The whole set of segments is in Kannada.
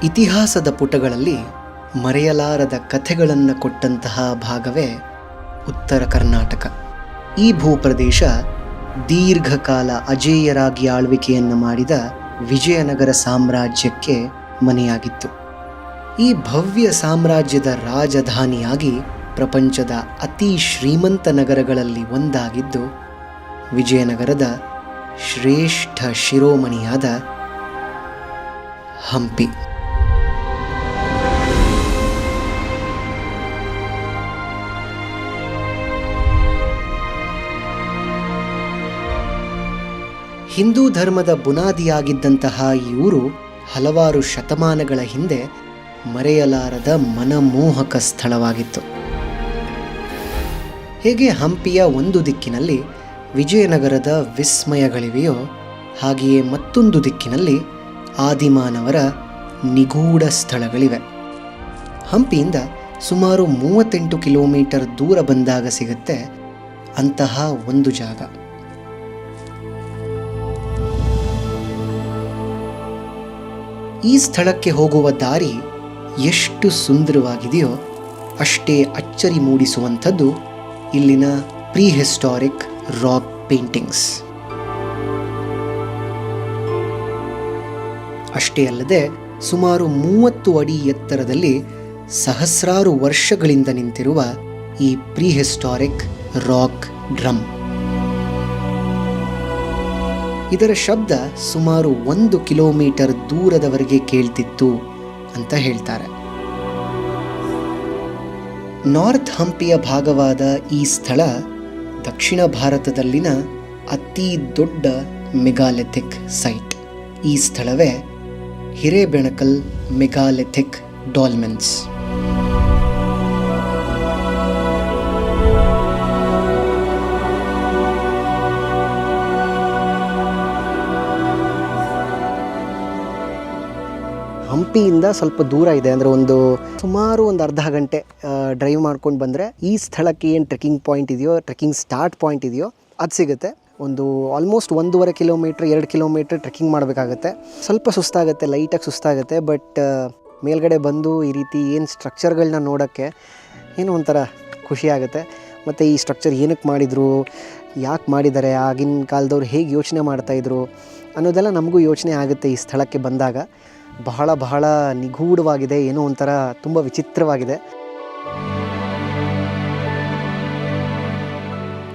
ಇತಿಹಾಸದ ಪುಟಗಳಲ್ಲಿ ಮರೆಯಲಾರದ ಕಥೆಗಳನ್ನು ಕೊಟ್ಟಂತಹ ಭಾಗವೇ ಉತ್ತರ ಕರ್ನಾಟಕ. ಈ ಭೂಪ್ರದೇಶ ದೀರ್ಘಕಾಲ ಅಜೇಯರಾಗಿ ಆಳ್ವಿಕೆಯನ್ನು ಮಾಡಿದ ವಿಜಯನಗರ ಸಾಮ್ರಾಜ್ಯಕ್ಕೆ ಮನೆಯಾಗಿತ್ತು. ಈ ಭವ್ಯ ಸಾಮ್ರಾಜ್ಯದ ರಾಜಧಾನಿಯಾಗಿ ಪ್ರಪಂಚದ ಅತಿ ಶ್ರೀಮಂತ ನಗರಗಳಲ್ಲಿ ಒಂದಾಗಿದ್ದು ವಿಜಯನಗರದ ಶ್ರೇಷ್ಠ ಶಿರೋಮಣಿಯಾದ ಹಂಪಿ. ಹಿಂದೂ ಧರ್ಮದ ಬುನಾದಿಯಾಗಿದ್ದಂತಹ ಈ ಊರು ಹಲವಾರು ಶತಮಾನಗಳ ಹಿಂದೆ ಮರೆಯಲಾರದ ಮನಮೋಹಕ ಸ್ಥಳವಾಗಿತ್ತು. ಹೇಗೆ ಹಂಪಿಯ ಒಂದು ದಿಕ್ಕಿನಲ್ಲಿ ವಿಜಯನಗರದ ವಿಸ್ಮಯಗಳಿವೆಯೋ ಹಾಗೆಯೇ ಮತ್ತೊಂದು ದಿಕ್ಕಿನಲ್ಲಿ ಆದಿಮಾನವರ ನಿಗೂಢ ಸ್ಥಳಗಳಿವೆ. ಹಂಪಿಯಿಂದ ಸುಮಾರು 38 ಕಿಲೋಮೀಟರ್ ದೂರ ಬಂದಾಗ ಸಿಗುತ್ತೆ ಅಂತಹ ಒಂದು ಜಾಗ. ಈ ಸ್ಥಳಕ್ಕೆ ಹೋಗುವ ದಾರಿ ಎಷ್ಟು ಸುಂದರವಾಗಿದೆಯೋ ಅಷ್ಟೇ ಅಚ್ಚರಿ ಮೂಡಿಸುವಂಥದ್ದು ಇಲ್ಲಿನ ಪ್ರೀಹಿಸ್ಟಾರಿಕ್ ರಾಕ್ ಪೇಂಟಿಂಗ್ಸ್. ಅಷ್ಟೇ ಅಲ್ಲದೆ ಸುಮಾರು 30 ಅಡಿ ಎತ್ತರದಲ್ಲಿ ಸಹಸ್ರಾರು ವರ್ಷಗಳಿಂದ ನಿಂತಿರುವ ಈ ಪ್ರೀಹಿಸ್ಟಾರಿಕ್ ರಾಕ್ ಡ್ರಮ್. ಇದರ ಶಬ್ದ ಸುಮಾರು 1 ಕಿಲೋಮೀಟರ್ ದೂರದವರೆಗೆ ಕೇಳ್ತಿತ್ತು ಅಂತ ಹೇಳ್ತಾರೆ. ನಾರ್ತ್ ಹಂಪಿಯ ಭಾಗವಾದ ಈ ಸ್ಥಳ ದಕ್ಷಿಣ ಭಾರತದಲ್ಲಿನ ಅತಿ ದೊಡ್ಡ ಮೆಗಾಲಿಥಿಕ್ ಸೈಟ್. ಈ ಸ್ಥಳವೇ ಹಿರೇಬೆಣಕಲ್ ಮೆಗಾಲಿಥಿಕ್ ಡಾಲ್ಮೆನ್ಸ್. ಹಂಪಿಯಿಂದ ಸ್ವಲ್ಪ ದೂರ ಇದೆ, ಅಂದರೆ ಸುಮಾರು ಒಂದು ಅರ್ಧ ಗಂಟೆ ಡ್ರೈವ್ ಮಾಡ್ಕೊಂಡು ಬಂದರೆ ಈ ಸ್ಥಳಕ್ಕೆ ಏನು ಟ್ರೆಕ್ಕಿಂಗ್ ಪಾಯಿಂಟ್ ಇದೆಯೋ, ಟ್ರೆಕ್ಕಿಂಗ್ ಸ್ಟಾರ್ಟ್ ಪಾಯಿಂಟ್ ಇದೆಯೋ ಅದು ಸಿಗುತ್ತೆ. ಆಲ್ಮೋಸ್ಟ್ 1.5 ಕಿಲೋಮೀಟ್ರ್ 2 ಕಿಲೋಮೀಟ್ರ್ ಟ್ರೆಕ್ಕಿಂಗ್ ಮಾಡಬೇಕಾಗತ್ತೆ. ಸ್ವಲ್ಪ ಸುಸ್ತಾಗುತ್ತೆ, ಲೈಟಾಗಿ ಸುಸ್ತಾಗುತ್ತೆ. ಬಟ್ ಮೇಲ್ಗಡೆ ಬಂದು ಈ ರೀತಿ ಏನು ಸ್ಟ್ರಕ್ಚರ್ಗಳನ್ನ ನೋಡೋಕ್ಕೆ ಏನೋ ಒಂಥರ ಖುಷಿ ಆಗುತ್ತೆ. ಮತ್ತು ಈ ಸ್ಟ್ರಕ್ಚರ್ ಏನಕ್ಕೆ ಮಾಡಿದರು, ಯಾಕೆ ಮಾಡಿದ್ದಾರೆ, ಆಗಿನ ಕಾಲದವ್ರು ಹೇಗೆ ಯೋಚನೆ ಮಾಡ್ತಾಯಿದ್ರು ಅನ್ನೋದೆಲ್ಲ ನಮಗೂ ಯೋಚನೆ ಆಗುತ್ತೆ ಈ ಸ್ಥಳಕ್ಕೆ ಬಂದಾಗ. ಬಹಳ ಬಹಳ ನಿಗೂಢವಾಗಿದೆ, ಏನೋ ಒಂಥರ ತುಂಬ ವಿಚಿತ್ರವಾಗಿದೆ.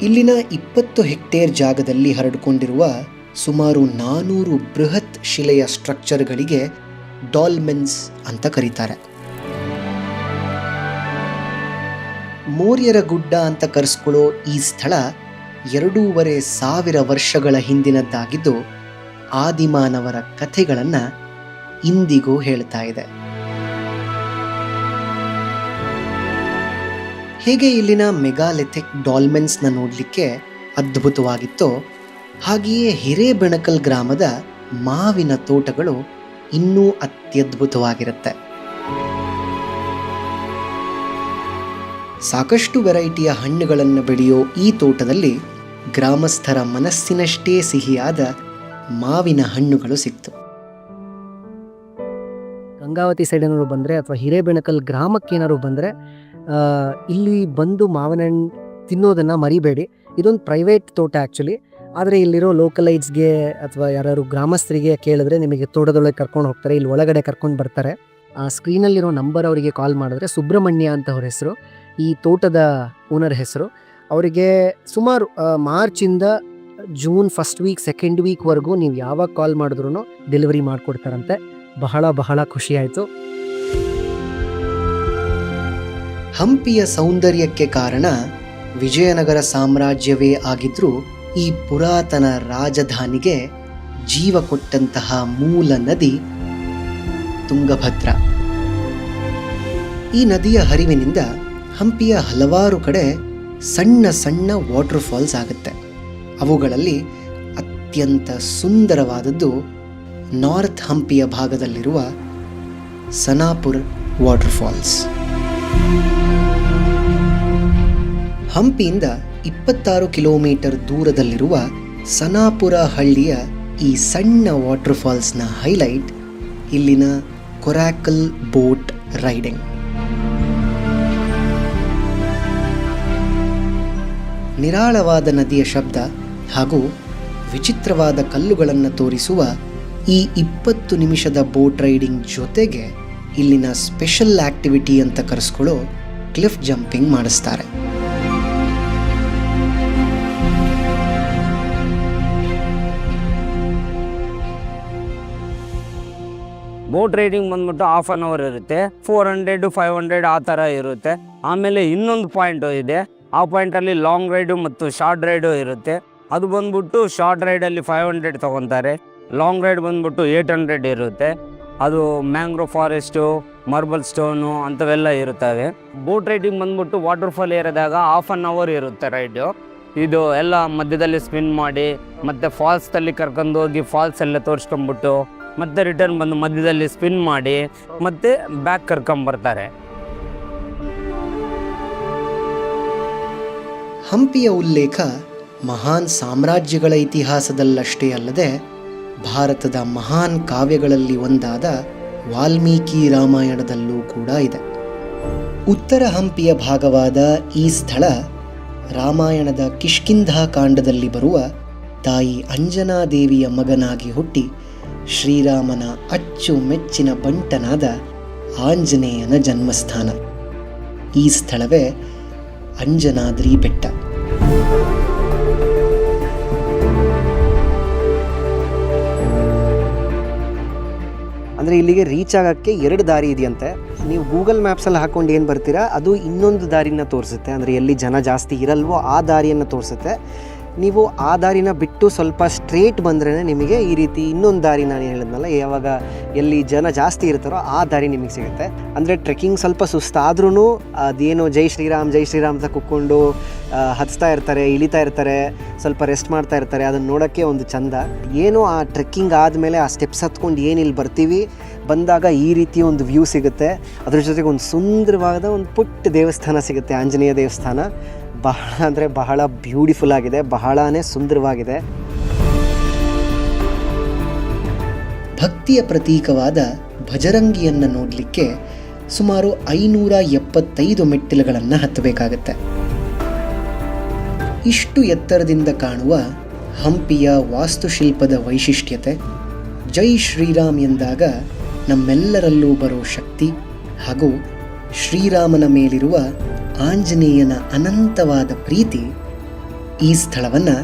ಇಲ್ಲಿನ 20 ಹೆಕ್ಟೇರ್ ಜಾಗದಲ್ಲಿ ಹರಡಿಕೊಂಡಿರುವ ಸುಮಾರು 400 ಬೃಹತ್ ಶಿಲೆಯ ಸ್ಟ್ರಕ್ಚರ್ಗಳಿಗೆ ಡಾಲ್ಮೆನ್ಸ್ ಅಂತ ಕರೀತಾರೆ. ಮೌರ್ಯರ ಗುಡ್ಡ ಅಂತ ಕರೆಸ್ಕೊಳ್ಳೋ ಈ ಸ್ಥಳ 2,500 ವರ್ಷಗಳ ಹಿಂದಿನದ್ದಾಗಿದ್ದು ಆದಿಮಾನವರ ಕಥೆಗಳನ್ನು ಇಂದಿಗೂ ಹೇಳ್ತಾ ಇದೆ. ಹೇಗೆ ಇಲ್ಲಿನ ಮೆಗಾಲಿಥಿಕ್ ಡಾಲ್ಮೆನ್ಸ್ನ ನೋಡಲಿಕ್ಕೆ ಅದ್ಭುತವಾಗಿತ್ತೋ ಹಾಗೆಯೇ ಹಿರೇಬೆಣಕಲ್ ಗ್ರಾಮದ ಮಾವಿನ ತೋಟಗಳು ಇನ್ನೂ ಅತ್ಯದ್ಭುತವಾಗಿರುತ್ತೆ. ಸಾಕಷ್ಟು ವೆರೈಟಿಯ ಹಣ್ಣುಗಳನ್ನು ಬೆಳೆಯೋ ಈ ತೋಟದಲ್ಲಿ ಗ್ರಾಮಸ್ಥರ ಮನಸ್ಸಿನಷ್ಟೇ ಸಿಹಿಯಾದ ಮಾವಿನ ಹಣ್ಣುಗಳು ಸಿಕ್ತು. ಗಂಗಾವತಿ ಸೈಡ್ ಏನಾದ್ರು ಬಂದರೆ ಅಥವಾ ಹಿರೇಬೆಣಕಲ್ ಗ್ರಾಮಕ್ಕೆ ಏನಾದ್ರು ಬಂದರೆ ಇಲ್ಲಿ ಬಂದು ಮಾವಿನ ಹಣ್ಣು ತಿನ್ನೋದನ್ನು ಮರಿಬೇಡಿ. ಇದೊಂದು ಪ್ರೈವೇಟ್ ತೋಟ ಆ್ಯಕ್ಚುಲಿ. ಆದರೆ ಇಲ್ಲಿರೋ ಲೋಕಲೈಟ್ಸ್ಗೆ ಅಥವಾ ಯಾರು ಗ್ರಾಮಸ್ಥರಿಗೆ ಕೇಳಿದ್ರೆ ನಿಮಗೆ ತೋಟದೊಳಗೆ ಕರ್ಕೊಂಡು ಹೋಗ್ತಾರೆ, ಇಲ್ಲಿ ಒಳಗಡೆ ಕರ್ಕೊಂಡು ಬರ್ತಾರೆ. ಆ ಸ್ಕ್ರೀನಲ್ಲಿರೋ ನಂಬರ್ ಅವರಿಗೆ ಕಾಲ್ ಮಾಡಿದ್ರೆ ಸುಬ್ರಹ್ಮಣ್ಯ ಅಂತ ಅವ್ರ ಹೆಸರು, ಈ ತೋಟದ ಓನರ್ ಹೆಸರು. ಅವರಿಗೆ ಸುಮಾರು ಮಾರ್ಚಿಂದ ಜೂನ್ ಫಸ್ಟ್ ವೀಕ್ ಸೆಕೆಂಡ್ ವೀಕ್ವರೆಗೂ ನೀವು ಯಾವಾಗ ಕಾಲ್ ಮಾಡಿದ್ರೂ ಡೆಲಿವರಿ ಮಾಡಿಕೊಡ್ತಾರಂತೆ. ಬಹಳ ಬಹಳ ಖುಷಿಯಾಯಿತು. ಹಂಪಿಯ ಸೌಂದರ್ಯಕ್ಕೆ ಕಾರಣ ವಿಜಯನಗರ ಸಾಮ್ರಾಜ್ಯವೇ ಆಗಿದ್ರೂ ಈ ಪುರಾತನ ರಾಜಧಾನಿಗೆ ಜೀವ ಕೊಟ್ಟಂತಹ ಮೂಲ ನದಿ ತುಂಗಭದ್ರಾ. ಈ ನದಿಯ ಹರಿವಿನಿಂದ ಹಂಪಿಯ ಹಲವಾರು ಕಡೆ ಸಣ್ಣ ಸಣ್ಣ ವಾಟರ್ ಫಾಲ್ಸ್ ಆಗುತ್ತೆ. ಅವುಗಳಲ್ಲಿ ಅತ್ಯಂತ ಸುಂದರವಾದದ್ದು ನಾರ್ತ್ ಹಂಪಿಯ ಭಾಗದಲ್ಲಿರುವ ಸನಾಪುರ್ ವಾಟರ್ ಫಾಲ್ಸ್. ಹಂಪಿಯಿಂದ 26 ಕಿಲೋಮೀಟರ್ ದೂರದಲ್ಲಿರುವ ಸನಾಪುರ ಹಳ್ಳಿಯ ಈ ಸಣ್ಣ ವಾಟರ್ ಫಾಲ್ಸ್ನ ಹೈಲೈಟ್ ಇಲ್ಲಿನ ಕೊರಾಕಲ್ ಬೋಟ್ ರೈಡಿಂಗ್. ನಿರಾಳವಾದ ನದಿಯ ಶಬ್ದ ಹಾಗೂ ವಿಚಿತ್ರವಾದ ಕಲ್ಲುಗಳನ್ನು ತೋರಿಸುವ ಈ 20 ನಿಮಿಷದ ಬೋಟ್ ರೈಡಿಂಗ್ ಜೊತೆಗೆ ಇಲ್ಲಿನ ಸ್ಪೆಷಲ್ ಆಕ್ಟಿವಿಟಿ ಅಂತ ಕರೆಸ್ಕೊಳ್ಳೋ ಕ್ಲಿಫ್ ಜಂಪಿಂಗ್ ಮಾಡಿಸ್ತಾರೆ. ಬೋಟ್ ರೈಡಿಂಗ್ ಬಂದ್ಬಿಟ್ಟು ಹಾಫ್ ಆನ್ ಅವರ್ ಇರುತ್ತೆ, 400 500 ಆ ಥರ ಇರುತ್ತೆ. ಆಮೇಲೆ ಇನ್ನೊಂದು ಪಾಯಿಂಟು ಇದೆ, ಆ ಪಾಯಿಂಟಲ್ಲಿ ಲಾಂಗ್ ರೈಡು ಮತ್ತು ಶಾರ್ಟ್ ರೈಡು ಇರುತ್ತೆ. ಅದು ಬಂದ್ಬಿಟ್ಟು ಶಾರ್ಟ್ ರೈಡಲ್ಲಿ 500 ತೊಗೊತಾರೆ, ಲಾಂಗ್ ರೈಡ್ ಬಂದ್ಬಿಟ್ಟು 800 ಇರುತ್ತೆ. ಅದು ಮ್ಯಾಂಗ್ರೋವ್ ಫಾರೆಸ್ಟು, ಮಾರ್ಬಲ್ ಸ್ಟೋನು ಅಂಥವೆಲ್ಲ ಇರುತ್ತವೆ. ಬೋಟ್ ರೈಡಿಂಗ್ ಬಂದ್ಬಿಟ್ಟು ವಾಟರ್ಫಾಲ್ ಏರಿಯಾದಾಗ ಹಾಫ್ ಆನ್ ಅವರ್ ಇರುತ್ತೆ ರೈಡು. ಇದು ಎಲ್ಲ ಮಧ್ಯದಲ್ಲಿ ಸ್ಪಿನ್ ಮಾಡಿ ಮತ್ತು ಫಾಲ್ಸಲ್ಲಿ ಕರ್ಕೊಂಡು ಹೋಗಿ ಫಾಲ್ಸ್ ಎಲ್ಲ ತೋರಿಸ್ಕೊಂಬಿಟ್ಟು ಮತ್ತೆ ರಿಟರ್ನ್ ಬಂದು ಮಧ್ಯದಲ್ಲಿ ಸ್ಪಿನ್ ಮಾಡಿ ಮತ್ತೆ ಬ್ಯಾಕ್ ಕರ್ಕೊಂಬರ್ತಾರೆ. ಹಂಪಿಯ ಉಲ್ಲೇಖ ಮಹಾನ್ ಸಾಮ್ರಾಜ್ಯಗಳ ಇತಿಹಾಸದಲ್ಲಷ್ಟೇ ಅಲ್ಲದೆ ಭಾರತದ ಮಹಾನ್ ಕಾವ್ಯಗಳಲ್ಲಿ ಒಂದಾದ ವಾಲ್ಮೀಕಿ ರಾಮಾಯಣದಲ್ಲೂ ಕೂಡ ಇದೆ. ಉತ್ತರ ಹಂಪಿಯ ಭಾಗವಾದ ಈ ಸ್ಥಳ ರಾಮಾಯಣದ ಕಿಷ್ಕಿಂಧಾ ಕಾಂಡದಲ್ಲಿ ಬರುವ ತಾಯಿ ಅಂಜನಾದೇವಿಯ ಮಗನಾಗಿ ಹುಟ್ಟಿ ಶ್ರೀರಾಮನ ಅಚ್ಚುಮೆಚ್ಚಿನ ಬಂಟನಾದ ಆಂಜನೇಯನ ಜನ್ಮಸ್ಥಾನ. ಈ ಸ್ಥಳವೇ ಅಂಜನಾದ್ರಿ ಬೆಟ್ಟ. ಅಂದರೆ ಇಲ್ಲಿಗೆ ರೀಚ್ ಆಗೋಕ್ಕೆ 2 ದಾರಿ ಇದೆಯಂತೆ. ನೀವು ಗೂಗಲ್ ಮ್ಯಾಪ್ಸಲ್ಲಿ ಹಾಕ್ಕೊಂಡು ಏನು ಬರ್ತೀರಾ ಅದು ಇನ್ನೊಂದು ದಾರಿನ ತೋರಿಸುತ್ತೆ, ಅಂದರೆ ಎಲ್ಲಿ ಜನ ಜಾಸ್ತಿ ಇರಲ್ವೋ ಆ ದಾರಿಯನ್ನು ತೋರಿಸುತ್ತೆ. ನೀವು ಆ ದಾರಿನ ಬಿಟ್ಟು ಸ್ವಲ್ಪ ಸ್ಟ್ರೇಟ್ ಬಂದ್ರೇ ನಿಮಗೆ ಈ ರೀತಿ ಇನ್ನೊಂದು ದಾರಿ ನಾನು ಹೇಳಿದ್ನಲ್ಲ, ಯಾವಾಗ ಎಲ್ಲಿ ಜನ ಜಾಸ್ತಿ ಇರ್ತಾರೋ ಆ ದಾರಿ ನಿಮಗೆ ಸಿಗುತ್ತೆ. ಅಂದರೆ ಟ್ರೆಕ್ಕಿಂಗ್ ಸ್ವಲ್ಪ ಸುಸ್ತಾದ್ರೂ ಅದೇನೋ ಜೈ ಶ್ರೀರಾಮ್ ಅಂತ ಕೂತ್ಕೊಂಡು ಹತ್ತಾ ಇರ್ತಾರೆ, ಇಳಿತಾ ಇರ್ತಾರೆ, ಸ್ವಲ್ಪ ರೆಸ್ಟ್ ಮಾಡ್ತಾ ಇರ್ತಾರೆ. ಅದನ್ನು ನೋಡೋಕ್ಕೆ ಒಂದು ಚಂದ. ಏನೋ ಆ ಟ್ರೆಕ್ಕಿಂಗ್ ಆದಮೇಲೆ ಆ ಸ್ಟೆಪ್ಸ್ ಹತ್ಕೊಂಡು ಏನಿಲ್ಲಿ ಬರ್ತೀವಿ, ಬಂದಾಗ ಈ ರೀತಿ ಒಂದು ವ್ಯೂ ಸಿಗುತ್ತೆ. ಅದ್ರ ಜೊತೆಗೆ ಒಂದು ಸುಂದರವಾದ ಒಂದು ಪುಟ್ಟ ದೇವಸ್ಥಾನ ಸಿಗುತ್ತೆ, ಆಂಜನೇಯ ದೇವಸ್ಥಾನ. ಬಹಳ ಅಂದರೆ ಬಹಳ ಬ್ಯೂಟಿಫುಲ್ ಆಗಿದೆ, ಬಹಳನೇ ಸುಂದರವಾಗಿದೆ. ಭಕ್ತಿಯ ಪ್ರತೀಕವಾದ ಭಜರಂಗಿಯನ್ನು ನೋಡಲಿಕ್ಕೆ ಸುಮಾರು 575 ಮೆಟ್ಟಿಲುಗಳನ್ನು ಹತ್ತಬೇಕಾಗತ್ತೆ. ಇಷ್ಟು ಎತ್ತರದಿಂದ ಕಾಣುವ ಹಂಪಿಯ ವಾಸ್ತುಶಿಲ್ಪದ ವೈಶಿಷ್ಟ್ಯತೆ, ಜೈ ಶ್ರೀರಾಮ್ ಎಂದಾಗ ನಮ್ಮೆಲ್ಲರಲ್ಲೂ ಬರೋ ಶಕ್ತಿ ಹಾಗೂ ಶ್ರೀರಾಮನ ಮೇಲಿರುವ ಆಂಜನೇಯನ ಅನಂತವಾದ ಪ್ರೀತಿ ಈ ಸ್ಥಳವನ್ನು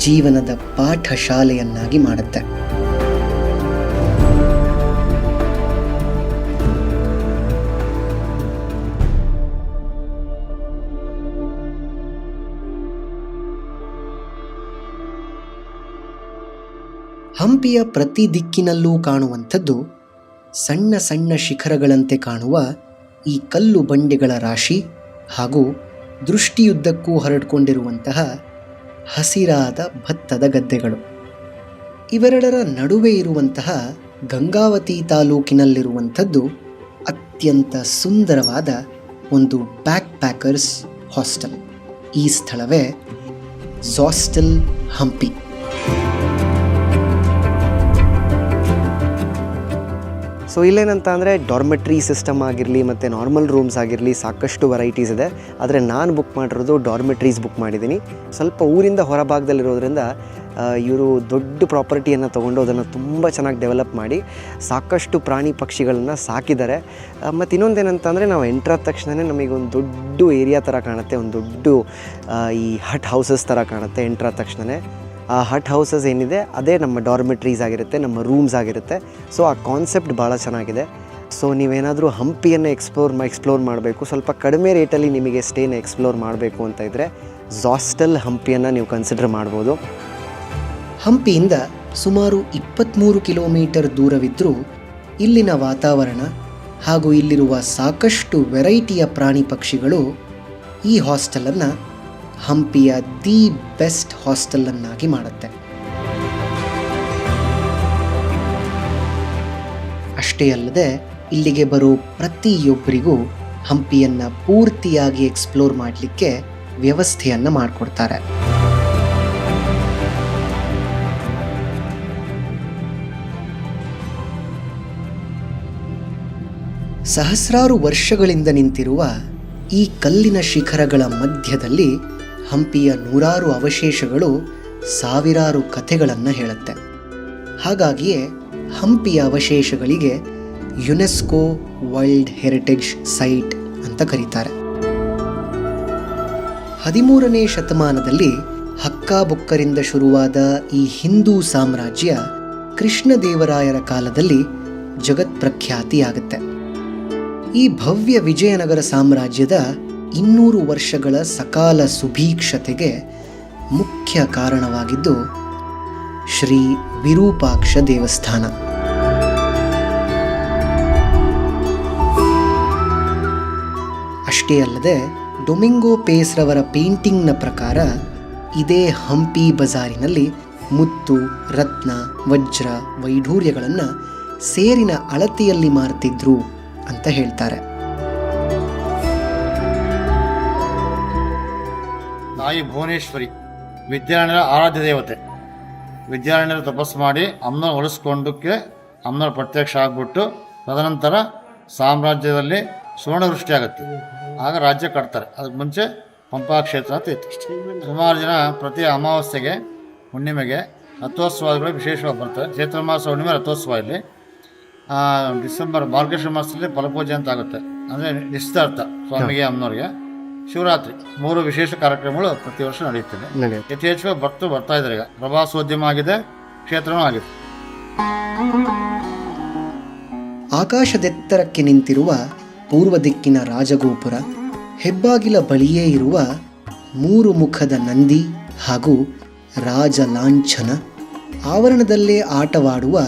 ಜೀವನದ ಪಾಠಶಾಲೆಯನ್ನಾಗಿ ಮಾಡುತ್ತೆ. ಹಂಪಿಯ ಪ್ರತಿ ದಿಕ್ಕಿನಲ್ಲೂ ಕಾಣುವಂಥದ್ದು ಸಣ್ಣ ಸಣ್ಣ ಶಿಖರಗಳಂತೆ ಕಾಣುವ ಈ ಕಲ್ಲು ಬಂಡೆಗಳ ರಾಶಿ ಹಾಗೂ ದೃಷ್ಟಿಯುದ್ದಕ್ಕೂ ಹರಡಿಕೊಂಡಿರುವಂತಹ ಹಸಿರಾದ ಭತ್ತದ ಗದ್ದೆಗಳು. ಇವೆರಡರ ನಡುವೆ ಇರುವಂತಹ ಗಂಗಾವತಿ ತಾಲೂಕಿನಲ್ಲಿರುವಂಥದ್ದು ಅತ್ಯಂತ ಸುಂದರವಾದ ಒಂದು ಬ್ಯಾಕ್ ಪ್ಯಾಕರ್ಸ್ ಹಾಸ್ಟೆಲ್. ಈ ಸ್ಥಳವೇ ಝಾಸ್ಟೆಲ್ ಹಂಪಿ. ಸೊ ಇಲ್ಲೇನಂತ ಅಂದರೆ ಡಾರ್ಮೆಟ್ರಿ ಸಿಸ್ಟಮ್ ಆಗಿರಲಿ ಮತ್ತು ನಾರ್ಮಲ್ ರೂಮ್ಸ್ ಆಗಿರಲಿ ಸಾಕಷ್ಟು ವೆರೈಟೀಸ್ ಇದೆ. ಆದರೆ ನಾನು ಬುಕ್ ಮಾಡಿರೋದು ಡಾರ್ಮೆಟ್ರೀಸ್ ಬುಕ್ ಮಾಡಿದ್ದೀನಿ. ಸ್ವಲ್ಪ ಊರಿಂದ ಹೊರಭಾಗದಲ್ಲಿರೋದ್ರಿಂದ ಇವರು ದೊಡ್ಡ ಪ್ರಾಪರ್ಟಿಯನ್ನು ತೊಗೊಂಡು ಅದನ್ನು ತುಂಬ ಚೆನ್ನಾಗಿ ಡೆವಲಪ್ ಮಾಡಿ ಸಾಕಷ್ಟು ಪ್ರಾಣಿ ಪಕ್ಷಿಗಳನ್ನು ಸಾಕಿದ್ದಾರೆ. ಮತ್ತು ಇನ್ನೊಂದೇನಂತಂದರೆ ನಾವು ಎಂಟ್ರಾದ ತಕ್ಷಣವೇ ನಮಗೊಂದು ದೊಡ್ಡ ಏರಿಯಾ ಥರ ಕಾಣುತ್ತೆ, ಒಂದು ದೊಡ್ಡ ಈ ಹಟ್ ಹೌಸಸ್ ಥರ ಕಾಣುತ್ತೆ ಎಂಟ್ರಾದ ತಕ್ಷಣವೇ. ಆ ಹಟ್ ಹೌಸಸ್ ಏನಿದೆ ಅದೇ ನಮ್ಮ ಡಾರ್ಮೆಟ್ರೀಸ್ ಆಗಿರುತ್ತೆ, ನಮ್ಮ ರೂಮ್ಸ್ ಆಗಿರುತ್ತೆ. ಸೊ ಆ ಕಾನ್ಸೆಪ್ಟ್ ಭಾಳ ಚೆನ್ನಾಗಿದೆ. ಸೊ ನೀವೇನಾದರೂ ಹಂಪಿಯನ್ನು ಎಕ್ಸ್ಪ್ಲೋರ್ ಮಾಡಬೇಕು, ಸ್ವಲ್ಪ ಕಡಿಮೆ ರೇಟಲ್ಲಿ ನಿಮಗೆ ಸ್ಟೇನ ಎಕ್ಸ್ಪ್ಲೋರ್ ಮಾಡಬೇಕು ಅಂತ ಇದ್ದರೆ ಝಾಸ್ಟೆಲ್ ಹಂಪಿಯನ್ನು ನೀವು ಕನ್ಸಿಡರ್ ಮಾಡ್ಬೋದು. ಹಂಪಿಯಿಂದ ಸುಮಾರು 23 ಕಿಲೋಮೀಟರ್ ದೂರವಿದ್ದರೂ ಇಲ್ಲಿನ ವಾತಾವರಣ ಹಾಗೂ ಇಲ್ಲಿರುವ ಸಾಕಷ್ಟು ವೆರೈಟಿಯ ಪ್ರಾಣಿ ಪಕ್ಷಿಗಳು ಈ ಹಾಸ್ಟೆಲನ್ನು ಹಂಪಿಯ ದಿ ಬೆಸ್ಟ್ ಹಾಸ್ಟೆಲನ್ನಾಗಿ ಮಾಡುತ್ತೆ. ಅಷ್ಟೇ ಅಲ್ಲದೆ ಇಲ್ಲಿಗೆ ಬರೋ ಪ್ರತಿಯೊಬ್ಬರಿಗೂ ಹಂಪಿಯನ್ನು ಪೂರ್ತಿಯಾಗಿ ಎಕ್ಸ್ಪ್ಲೋರ್ ಮಾಡಲಿಕ್ಕೆ ವ್ಯವಸ್ಥೆಯನ್ನು ಮಾಡಿಕೊಡ್ತಾರೆ. ಸಹಸ್ರಾರು ವರ್ಷಗಳಿಂದ ನಿಂತಿರುವ ಈ ಕಲ್ಲಿನ ಶಿಖರಗಳ ಮಧ್ಯದಲ್ಲಿ ಹಂಪಿಯ ನೂರಾರು ಅವಶೇಷಗಳು ಸಾವಿರಾರು ಕಥೆಗಳನ್ನು ಹೇಳುತ್ತೆ. ಹಾಗಾಗಿಯೇ ಹಂಪಿಯ ಅವಶೇಷಗಳಿಗೆ ಯುನೆಸ್ಕೋ ವರ್ಲ್ಡ್ ಹೆರಿಟೇಜ್ ಸೈಟ್ ಅಂತ ಕರೀತಾರೆ. 13ನೇ ಶತಮಾನದಲ್ಲಿ ಹಕ್ಕಾಬುಕ್ಕರಿಂದ ಶುರುವಾದ ಈ ಹಿಂದೂ ಸಾಮ್ರಾಜ್ಯ ಕೃಷ್ಣದೇವರಾಯರ ಕಾಲದಲ್ಲಿ ಜಗತ್ಪ್ರಖ್ಯಾತಿಯಾಗುತ್ತೆ. ಈ ಭವ್ಯ ವಿಜಯನಗರ ಸಾಮ್ರಾಜ್ಯದ 200 ವರ್ಷಗಳ ಸಕಾಲ ಸುಭೀಕ್ಷತೆಗೆ ಮುಖ್ಯ ಕಾರಣವಾಗಿದ್ದು ಶ್ರೀ ವಿರೂಪಾಕ್ಷ ದೇವಸ್ಥಾನ. ಅಷ್ಟೇ ಅಲ್ಲದೆ ಡೊಮಿಂಗೋ ಪೇಸ್ರವರ ಪೇಂಟಿಂಗ್ನ ಪ್ರಕಾರ ಇದೇ ಹಂಪಿ ಬಜಾರಿನಲ್ಲಿ ಮುತ್ತು, ರತ್ನ, ವಜ್ರ, ವೈಢೂರ್ಯಗಳನ್ನು ಸೇರಿನ ಅಳತೆಯಲ್ಲಿ ಮಾರ್ತಿದ್ರು ಅಂತ ಹೇಳ್ತಾರೆ. ತಾಯಿ ಭುವನೇಶ್ವರಿ ವಿದ್ಯಾರಣ್ಯರ ಆರಾಧ್ಯ ದೇವತೆ. ವಿದ್ಯಾರಣ್ಯರು ತಪಸ್ಸು ಮಾಡಿ ಅಮ್ಮನ ಒಲಿಸ್ಕೊಂಡಕ್ಕೆ ಅಮ್ಮನ ಪ್ರತ್ಯಕ್ಷ ಆಗಿಬಿಟ್ಟು ತದನಂತರ ಸಾಮ್ರಾಜ್ಯದಲ್ಲಿ ಸುವರ್ಣವೃಷ್ಟಿ ಆಗುತ್ತೆ. ಆಗ ರಾಜ್ಯ ಕಟ್ತಾರೆ. ಅದಕ್ಕೆ ಮುಂಚೆ ಪಂಪಾ ಕ್ಷೇತ್ರ ಅಂತ ಇತ್ತು. ಸುಮಾರು ಜನ ಪ್ರತಿ ಅಮಾವಾಸ್ಯೆಗೆ, ಹುಣ್ಣಿಮೆಗೆ ರಥೋತ್ಸವಗಳು ವಿಶೇಷವಾಗಿ ಬರ್ತಾರೆ. ಚೈತ್ರ ಮಾಸ ಹುಣ್ಣಿಮೆ ರಥೋತ್ಸವ ಇಲ್ಲಿ. ಡಿಸೆಂಬರ್ ಮಾರ್ಗಶಿರ ಮಾಸದಲ್ಲಿ ಫಲಪೂಜೆ ಅಂತ ಆಗುತ್ತೆ. ಅಂದರೆ ನಿಶ್ಚಿತಾರ್ಥ ಸ್ವಾಮಿಗೆ, ಅಮ್ಮನವ್ರಿಗೆ. ಶಿವರಾತ್ರಿ 3 ವಿಶೇಷ ಕಾರ್ಯಕ್ರಮಗಳು ಪ್ರತಿ ವರ್ಷ ನಡೆಯುತ್ತದೆ. ಯಥೇಚ್ಛವಾಗಿ ಬರ್ತಾ ಇದ್ದಾರೆ. ಈಗ ಪ್ರವಾಸೋದ್ಯಮ ಆಗಿದೆ, ಕ್ಷೇತ್ರನೂ ಆಗಿದೆ. ಆಕಾಶದೆತ್ತರಕ್ಕೆ ನಿಂತಿರುವ ಪೂರ್ವ ದಿಕ್ಕಿನ ರಾಜಗೋಪುರ, ಹೆಬ್ಬಾಗಿಲ ಬಳಿಯೇ ಇರುವ 3 ಮುಖದ ನಂದಿ ಹಾಗೂ ರಾಜ ಲಾಂಛನ, ಆವರಣದಲ್ಲೇ ಆಟವಾಡುವ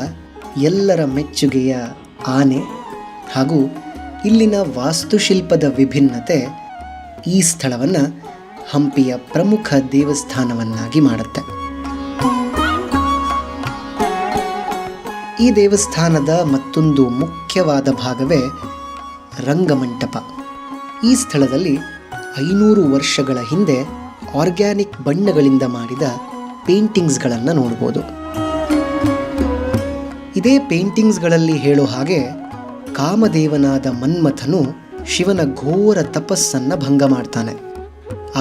ಎಲ್ಲರ ಮೆಚ್ಚುಗೆಯ ಆನೆ ಹಾಗೂ ಇಲ್ಲಿನ ವಾಸ್ತುಶಿಲ್ಪದ ವಿಭಿನ್ನತೆ ಈ ಸ್ಥಳವನ್ನು ಹಂಪಿಯ ಪ್ರಮುಖ ದೇವಸ್ಥಾನವನ್ನಾಗಿ ಮಾಡುತ್ತೆ. ಈ ದೇವಸ್ಥಾನದ ಮತ್ತೊಂದು ಮುಖ್ಯವಾದ ಭಾಗವೇ ರಂಗಮಂಟಪ. ಈ ಸ್ಥಳದಲ್ಲಿ 500 ವರ್ಷಗಳ ಹಿಂದೆ ಆರ್ಗ್ಯಾನಿಕ್ ಬಣ್ಣಗಳಿಂದ ಮಾಡಿದ ಪೇಂಟಿಂಗ್ಸ್ಗಳನ್ನು ನೋಡ್ಬೋದು. ಇದೇ ಪೇಂಟಿಂಗ್ಸ್ಗಳಲ್ಲಿ ಹೇಳೋ ಹಾಗೆ ಕಾಮದೇವನಾದ ಮನ್ಮಥನು ಶಿವನ ಘೋರ ತಪಸ್ಸನ್ನು ಭಂಗ ಮಾಡ್ತಾನೆ.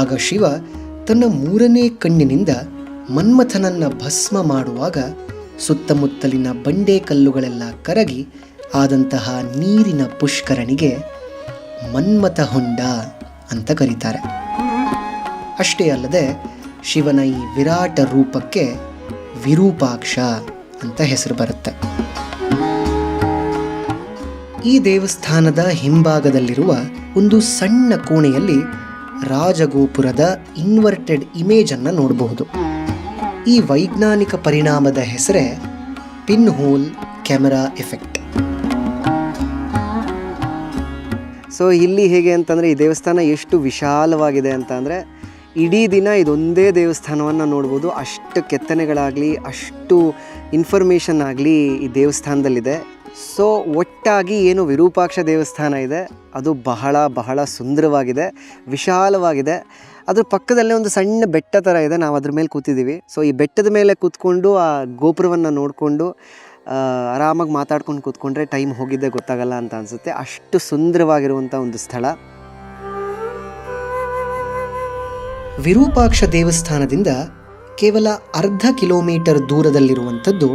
ಆಗ ಶಿವ ತನ್ನ 3ನೇ ಕಣ್ಣಿನಿಂದ ಮನ್ಮಥನನ್ನು ಭಸ್ಮ ಮಾಡುವಾಗ ಸುತ್ತಮುತ್ತಲಿನ ಬಂಡೆ ಕಲ್ಲುಗಳೆಲ್ಲ ಕರಗಿ ಆದಂತಹ ನೀರಿನ ಪುಷ್ಕರಣಿಗೆ ಮನ್ಮಥ ಹೊಂಡ ಅಂತ ಕರೀತಾರೆ. ಅಷ್ಟೇ ಅಲ್ಲದೆ ಶಿವನ ಈ ವಿರಾಟ ರೂಪಕ್ಕೆ ವಿರೂಪಾಕ್ಷ ಅಂತ ಹೆಸರು ಬರುತ್ತೆ. ಈ ದೇವಸ್ಥಾನದ ಹಿಂಭಾಗದಲ್ಲಿರುವ ಒಂದು ಸಣ್ಣ ಕೋಣೆಯಲ್ಲಿ ರಾಜಗೋಪುರದ ಇನ್ವರ್ಟೆಡ್ ಇಮೇಜ್ ಅನ್ನು ನೋಡಬಹುದು. ಈ ವೈಜ್ಞಾನಿಕ ಪರಿಣಾಮದ ಹೆಸರೇ pin hole camera effect. So ಇಲ್ಲಿ ಹೇಗೆ ಅಂತಂದರೆ ಈ ದೇವಸ್ಥಾನ ಎಷ್ಟು ವಿಶಾಲವಾಗಿದೆ ಅಂತ ಅಂದರೆ ಇಡೀ ದಿನ ಇದೊಂದೇ ದೇವಸ್ಥಾನವನ್ನು ನೋಡ್ಬೋದು. ಅಷ್ಟು ಕೆತ್ತನೆಗಳಾಗಲಿ, ಅಷ್ಟು ಇನ್ಫಾರ್ಮೇಷನ್ ಆಗಲಿ ಈ ದೇವಸ್ಥಾನದಲ್ಲಿದೆ. ಸೊ ಒಟ್ಟಾಗಿ ಏನು ವಿರೂಪಾಕ್ಷ ದೇವಸ್ಥಾನ ಇದೆ ಅದು ಬಹಳ ಬಹಳ ಸುಂದರವಾಗಿದೆ, ವಿಶಾಲವಾಗಿದೆ. ಅದ್ರ ಪಕ್ಕದಲ್ಲೇ ಒಂದು ಸಣ್ಣ ಬೆಟ್ಟ ಥರ ಇದೆ, ನಾವು ಅದ್ರ ಮೇಲೆ ಕೂತಿದ್ದೀವಿ. ಸೊ ಈ ಬೆಟ್ಟದ ಮೇಲೆ ಕೂತ್ಕೊಂಡು ಆ ಗೋಪುರವನ್ನು ನೋಡಿಕೊಂಡು ಆರಾಮಾಗಿ ಮಾತಾಡ್ಕೊಂಡು ಕೂತ್ಕೊಂಡ್ರೆ ಟೈಮ್ ಹೋಗಿದ್ದೆ ಗೊತ್ತಾಗಲ್ಲ ಅಂತ ಅನಿಸುತ್ತೆ. ಅಷ್ಟು ಸುಂದರವಾಗಿರುವಂಥ ಒಂದು ಸ್ಥಳ. ವಿರೂಪಾಕ್ಷ ದೇವಸ್ಥಾನದಿಂದ ಕೇವಲ ಅರ್ಧ ಕಿಲೋಮೀಟರ್ ದೂರದಲ್ಲಿರುವಂಥದ್ದು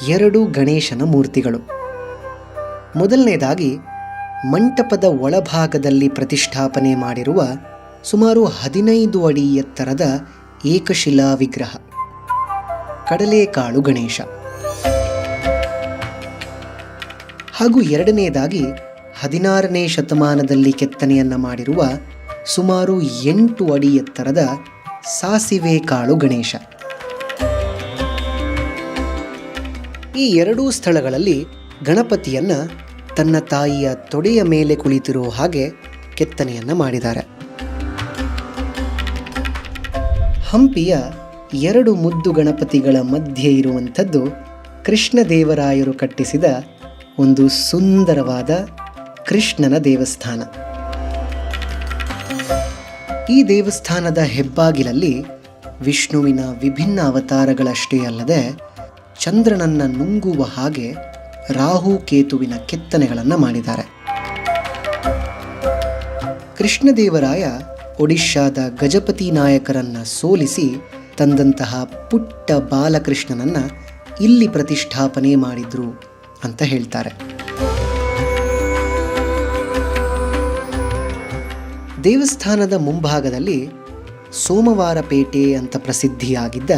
2 ಗಣೇಶನ ಮೂರ್ತಿಗಳು. ಮೊದಲನೇದಾಗಿ ಮಂಟಪದ ಒಳಭಾಗದಲ್ಲಿ ಪ್ರತಿಷ್ಠಾಪನೆ ಮಾಡಿರುವ ಸುಮಾರು 15 ಅಡಿ ಎತ್ತರದ ಏಕಶಿಲಾ ವಿಗ್ರಹ ಕಡಲೆಕಾಳು ಗಣೇಶ. ಹಾಗೂ ಎರಡನೇದಾಗಿ 16ನೇ ಶತಮಾನದಲ್ಲಿ ಕೆತ್ತನೆಯನ್ನು ಮಾಡಿರುವ ಸುಮಾರು 8 ಅಡಿ ಎತ್ತರದ ಸಾಸಿವೆ ಕಾಳು ಗಣೇಶ. ಈ ಎರಡೂ ಸ್ಥಳಗಳಲ್ಲಿ ಗಣಪತಿಯನ್ನು ತನ್ನ ತಾಯಿಯ ತೊಡೆಯ ಮೇಲೆ ಕುಳಿತಿರುವ ಹಾಗೆ ಕೆತ್ತನೆಯನ್ನು ಮಾಡಿದ್ದಾರೆ. ಹಂಪಿಯ 2 ಮುದ್ದು ಗಣಪತಿಗಳ ಮಧ್ಯೆ ಇರುವಂಥದ್ದು ಕೃಷ್ಣದೇವರಾಯರು ಕಟ್ಟಿಸಿದ ಒಂದು ಸುಂದರವಾದ ಕೃಷ್ಣನ ದೇವಸ್ಥಾನ. ಈ ದೇವಸ್ಥಾನದ ಹೆಬ್ಬಾಗಿಲಲ್ಲಿ ವಿಷ್ಣುವಿನ ವಿಭಿನ್ನ ಅವತಾರಗಳಷ್ಟೇ ಅಲ್ಲದೆ ಚಂದ್ರನನ್ನು ನುಂಗುವ ಹಾಗೆ ರಾಹು ಕೇತುವಿನ ಕೆತ್ತನೆಗಳನ್ನು ಮಾಡಿದ್ದಾರೆ. ಕೃಷ್ಣದೇವರಾಯ ಒಡಿಶಾದ ಗಜಪತಿ ನಾಯಕರನ್ನು ಸೋಲಿಸಿ ತಂದಂತಹ ಪುಟ್ಟ ಬಾಲಕೃಷ್ಣನನ್ನು ಇಲ್ಲಿ ಪ್ರತಿಷ್ಠಾಪನೆ ಮಾಡಿದ್ರು ಅಂತ ಹೇಳ್ತಾರೆ. ದೇವಸ್ಥಾನದ ಮುಂಭಾಗದಲ್ಲಿ ಸೋಮವಾರಪೇಟೆ ಅಂತ ಪ್ರಸಿದ್ಧಿಯಾಗಿದ್ದ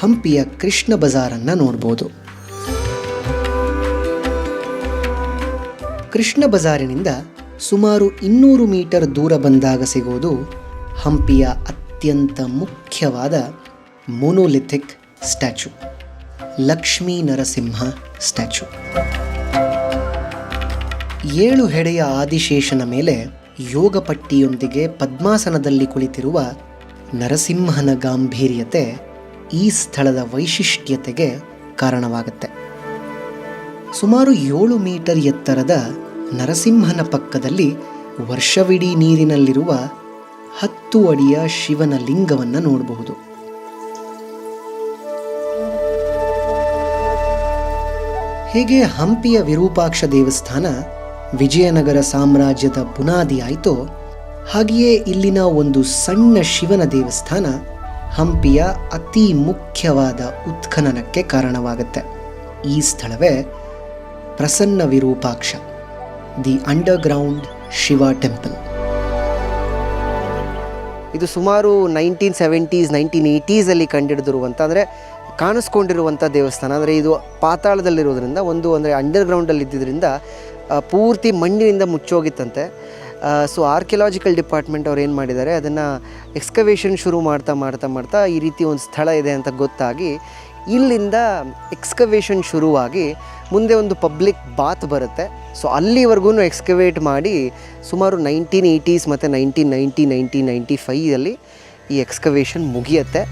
ಹಂಪಿಯ ಕೃಷ್ಣ ಬಜಾರನ್ನು ನೋಡ್ಬೋದು. ಕೃಷ್ಣ ಬಜಾರಿನಿಂದ ಸುಮಾರು 200 ಮೀಟರ್ ದೂರ ಬಂದಾಗ ಸಿಗೋದು ಹಂಪಿಯ ಅತ್ಯಂತ ಮುಖ್ಯವಾದ monolithic statue, Lakshmi Narasimha statue. 7 ಹೆಡೆಯ ಆದಿಶೇಷನ ಮೇಲೆ ಯೋಗಪಟ್ಟಿಯೊಂದಿಗೆ ಪದ್ಮಾಸನದಲ್ಲಿ ಕುಳಿತಿರುವ ನರಸಿಂಹನ ಗಾಂಭೀರ್ಯತೆ ಈ ಸ್ಥಳದ ವೈಶಿಷ್ಟ್ಯತೆಗೆ ಕಾರಣವಾಗುತ್ತೆ. ಸುಮಾರು 7 ಮೀಟರ್ ಎತ್ತರದ ನರಸಿಂಹನ ಪಕ್ಕದಲ್ಲಿ ವರ್ಷವಿಡೀ ನೀರಿನಲ್ಲಿರುವ 10 ಅಡಿಯ ಶಿವನ ಲಿಂಗವನ್ನು ನೋಡಬಹುದು. ಹೇಗೆ ಹಂಪಿಯ ವಿರೂಪಾಕ್ಷ ದೇವಸ್ಥಾನ ವಿಜಯನಗರ ಸಾಮ್ರಾಜ್ಯದ ಬುನಾದಿ ಆಯಿತೋ, ಹಾಗೆಯೇ ಇಲ್ಲಿನ ಒಂದು ಸಣ್ಣ ಶಿವನ ದೇವಸ್ಥಾನ ಹಂಪಿಯ ಅತಿ ಮುಖ್ಯವಾದ ಉತ್ಖನನಕ್ಕೆ ಕಾರಣವಾಗುತ್ತೆ. ಈ ಸ್ಥಳವೇ Prasanna Virupaksha, the underground Shiva temple. ಇದು ಸುಮಾರು 1970s 1980s ಕಂಡಿಡಿದಿರುವಂಥ, ಅಂದರೆ ಕಾಣಿಸ್ಕೊಂಡಿರುವಂಥ ದೇವಸ್ಥಾನ. ಅಂದರೆ ಇದು ಪಾತಾಳದಲ್ಲಿರೋದ್ರಿಂದ, ಅಂದರೆ ಅಂಡರ್ಗ್ರೌಂಡಲ್ಲಿ ಇದ್ದಿದ್ದರಿಂದ ಪೂರ್ತಿ ಮಣ್ಣಿನಿಂದ ಮುಚ್ಚೋಗಿತ್ತಂತೆ. ಸೊ ಆರ್ಕಿಯಾಲಜಿಕಲ್ ಡಿಪಾರ್ಟ್ಮೆಂಟ್ ಅವ್ರು ಏನು ಮಾಡಿದ್ದಾರೆ, ಅದನ್ನು ಎಕ್ಸ್ಕವೇಷನ್ ಶುರು ಮಾಡ್ತಾ ಈ ರೀತಿ ಒಂದು ಸ್ಥಳ ಇದೆ ಅಂತ ಗೊತ್ತಾಗಿ ಇಲ್ಲಿಂದ ಎಕ್ಸ್ಕವೇಷನ್ ಶುರುವಾಗಿ ಮುಂದೆ ಒಂದು ಪಬ್ಲಿಕ್ ಬಾತ್ ಬರುತ್ತೆ. ಸೊ ಅಲ್ಲಿವರೆಗೂ ಎಕ್ಸ್ಕವೇಟ್ ಮಾಡಿ ಸುಮಾರು 1980s ಮತ್ತು 1990 1995 ಈ ಎಕ್ಸ್ಕವೇಷನ್ ಮುಗಿಯುತ್ತೆ.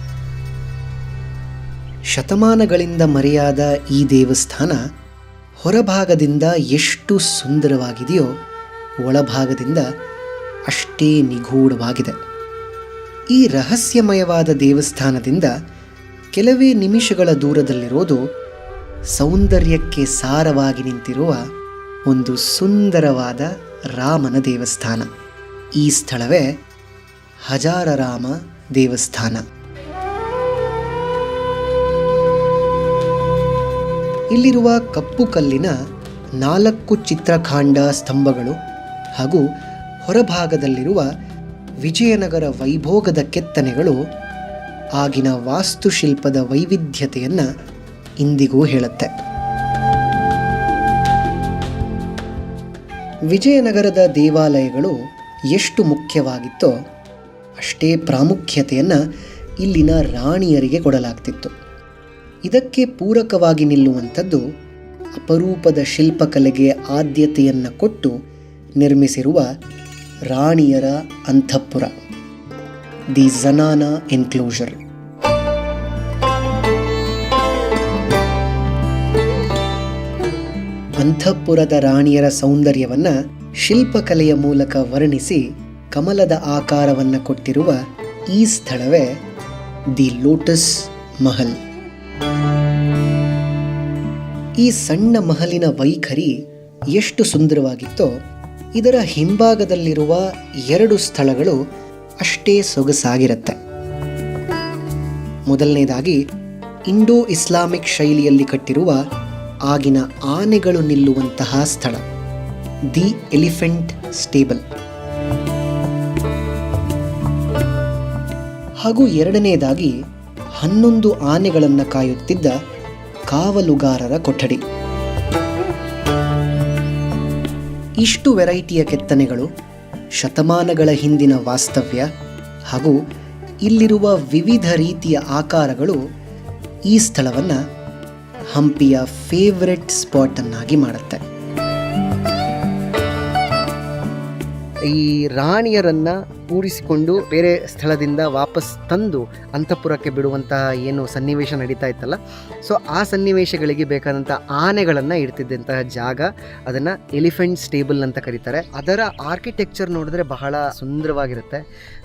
ಶತಮಾನಗಳಿಂದ ಮರೆಯಾದ ಈ ದೇವಸ್ಥಾನ ಹೊರಭಾಗದಿಂದ ಎಷ್ಟು ಸುಂದರವಾಗಿದೆಯೋ ಒಳಭಾಗದಿಂದ ಅಷ್ಟೇ ನಿಗೂಢವಾಗಿದೆ. ಈ ರಹಸ್ಯಮಯವಾದ ದೇವಸ್ಥಾನದಿಂದ ಕೆಲವೇ ನಿಮಿಷಗಳ ದೂರದಲ್ಲಿರೋದು ಸೌಂದರ್ಯಕ್ಕೆ ಸಾರವಾಗಿ ನಿಂತಿರುವ ಒಂದು ಸುಂದರವಾದ ರಾಮನ ದೇವಸ್ಥಾನ. ಈ ಸ್ಥಳವೇ ಹಜಾರರಾಮ ದೇವಸ್ಥಾನ. ಇಲ್ಲಿರುವ ಕಪ್ಪು ಕಲ್ಲಿನ 4 ಚಿತ್ರಖಾಂಡ ಸ್ತಂಭಗಳು ಹಾಗೂ ಹೊರಭಾಗದಲ್ಲಿರುವ ವಿಜಯನಗರ ವೈಭೋಗದ ಕೆತ್ತನೆಗಳು ಆಗಿನ ವಾಸ್ತುಶಿಲ್ಪದ ವೈವಿಧ್ಯತೆಯನ್ನು ಇಂದಿಗೂ ಹೇಳುತ್ತೆ. ವಿಜಯನಗರದ ದೇವಾಲಯಗಳು ಎಷ್ಟು ಮುಖ್ಯವಾಗಿತ್ತೋ ಅಷ್ಟೇ ಪ್ರಾಮುಖ್ಯತೆಯನ್ನು ಇಲ್ಲಿನ ರಾಣಿಯರಿಗೆ ಕೊಡಲಾಗ್ತಿತ್ತು. ಇದಕ್ಕೆ ಪೂರಕವಾಗಿ ನಿಲ್ಲುವಂಥದ್ದು ಅಪರೂಪದ ಶಿಲ್ಪಕಲೆಗೆ ಆದ್ಯತೆಯನ್ನು ಕೊಟ್ಟು ನಿರ್ಮಿಸಿರುವ ರಾಣಿಯರ ಅಂತಃಪುರ, ದಿ ಝನಾನಾ ಎನ್ಕ್ಲೋಷರ್. ಅಂತಃಪುರದ ರಾಣಿಯರ ಸೌಂದರ್ಯವನ್ನು ಶಿಲ್ಪಕಲೆಯ ಮೂಲಕ ವರ್ಣಿಸಿ ಕಮಲದ ಆಕಾರವನ್ನು ಕೊಟ್ಟಿರುವ ಈ ಸ್ಥಳವೇ ದಿ ಲೋಟಸ್ ಮಹಲ್. ಈ ಸಣ್ಣ ಮಹಲಿನ ವೈಖರಿ ಎಷ್ಟು ಸುಂದರವಾಗಿತ್ತೋ ಇದರ ಹಿಂಭಾಗದಲ್ಲಿರುವ 2 ಸ್ಥಳಗಳು ಅಷ್ಟೇ ಸೊಗಸಾಗಿರುತ್ತೆ. ಮೊದಲನೇದಾಗಿ ಇಂಡೋ ಇಸ್ಲಾಮಿಕ್ ಶೈಲಿಯಲ್ಲಿ ಕಟ್ಟಿರುವ ಆಗಿನ ಆನೆಗಳು ನಿಲ್ಲುವಂತಹ ಸ್ಥಳ, ದಿ ಎಲಿಫೆಂಟ್ ಸ್ಟೇಬಲ್. ಹಾಗೂ ಎರಡನೇದಾಗಿ 11 ಆನೆಗಳನ್ನು ಕಾಯುತ್ತಿದ್ದ ಕಾವಲುಗಾರರ ಕೊಠಡಿ. ಇಷ್ಟು ವೆರೈಟಿಯ ಕೆತ್ತನೆಗಳು, ಶತಮಾನಗಳ ಹಿಂದಿನ ವಾಸ್ತವ್ಯ ಹಾಗೂ ಇಲ್ಲಿರುವ ವಿವಿಧ ರೀತಿಯ ಆಕಾರಗಳು ಈ ಸ್ಥಳವನ್ನು ಹಂಪಿಯ ಫೇವರೆಟ್ ಸ್ಪಾಟನ್ನಾಗಿ ಮಾಡುತ್ತೆ. ಈ ರಾಣಿಯರನ್ನು ಕೂರಿಸಿಕೊಂಡು ಬೇರೆ ಸ್ಥಳದಿಂದ ವಾಪಸ್ ತಂದು ಅಂತಃಪುರಕ್ಕೆ ಬಿಡುವಂತಹ ಏನು ಸನ್ನಿವೇಶ ನಡೀತಾ ಇತ್ತಲ್ಲ, ಸೊ ಆ ಸನ್ನಿವೇಶಗಳಿಗೆ ಬೇಕಾದಂಥ ಆನೆಗಳನ್ನು ಇಡ್ತಿದ್ದಂತಹ ಜಾಗ, ಅದನ್ನು ಎಲಿಫೆಂಟ್ ಸ್ಟೇಬಲ್ ಅಂತ ಕರೀತಾರೆ. ಅದರ ಆರ್ಕಿಟೆಕ್ಚರ್ ನೋಡಿದ್ರೆ ಬಹಳ ಸುಂದರವಾಗಿರುತ್ತೆ.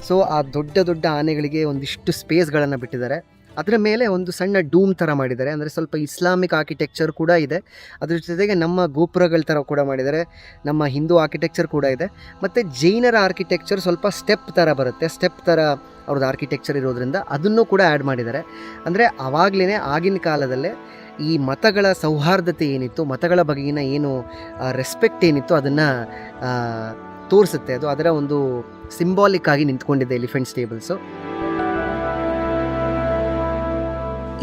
ಸೊ ಆ ದೊಡ್ಡ ದೊಡ್ಡ ಆನೆಗಳಿಗೆ ಒಂದಿಷ್ಟು ಸ್ಪೇಸ್ಗಳನ್ನು ಬಿಟ್ಟಿದ್ದಾರೆ. ಅದರ ಮೇಲೆ ಒಂದು ಸಣ್ಣ ಡೂಮ್ ಥರ ಮಾಡಿದ್ದಾರೆ, ಅಂದರೆ ಸ್ವಲ್ಪ ಇಸ್ಲಾಮಿಕ್ ಆರ್ಕಿಟೆಕ್ಚರ್ ಕೂಡ ಇದೆ. ಅದ್ರ ಜೊತೆಗೆ ನಮ್ಮ ಗೋಪುರಗಳ ಥರ ಕೂಡ ಮಾಡಿದ್ದಾರೆ, ನಮ್ಮ ಹಿಂದೂ ಆರ್ಕಿಟೆಕ್ಚರ್ ಕೂಡ ಇದೆ. ಮತ್ತು ಜೈನರ ಆರ್ಕಿಟೆಕ್ಚರ್ ಸ್ವಲ್ಪ ಸ್ಟೆಪ್ ಥರ ಬರುತ್ತೆ, ಸ್ಟೆಪ್ ಥರ ಅವ್ರದ್ದು ಆರ್ಕಿಟೆಕ್ಚರ್ ಇರೋದ್ರಿಂದ ಅದನ್ನು ಕೂಡ ಆ್ಯಡ್ ಮಾಡಿದ್ದಾರೆ. ಅಂದರೆ ಆವಾಗಲೇ ಆಗಿನ ಕಾಲದಲ್ಲೇ ಈ ಮತಗಳ ಸೌಹಾರ್ದತೆ ಏನಿತ್ತು, ಮತಗಳ ಬಗೆಗಿನ ಏನು ರೆಸ್ಪೆಕ್ಟ್ ಏನಿತ್ತು ಅದನ್ನು ತೋರಿಸುತ್ತೆ. ಅದು ಅದರ ಒಂದು ಸಿಂಬಾಲಿಕ್ ಆಗಿ ನಿಂತ್ಕೊಂಡಿದೆ ಎಲಿಫೆಂಟ್ ಸ್ಟೇಬಲ್ಸು.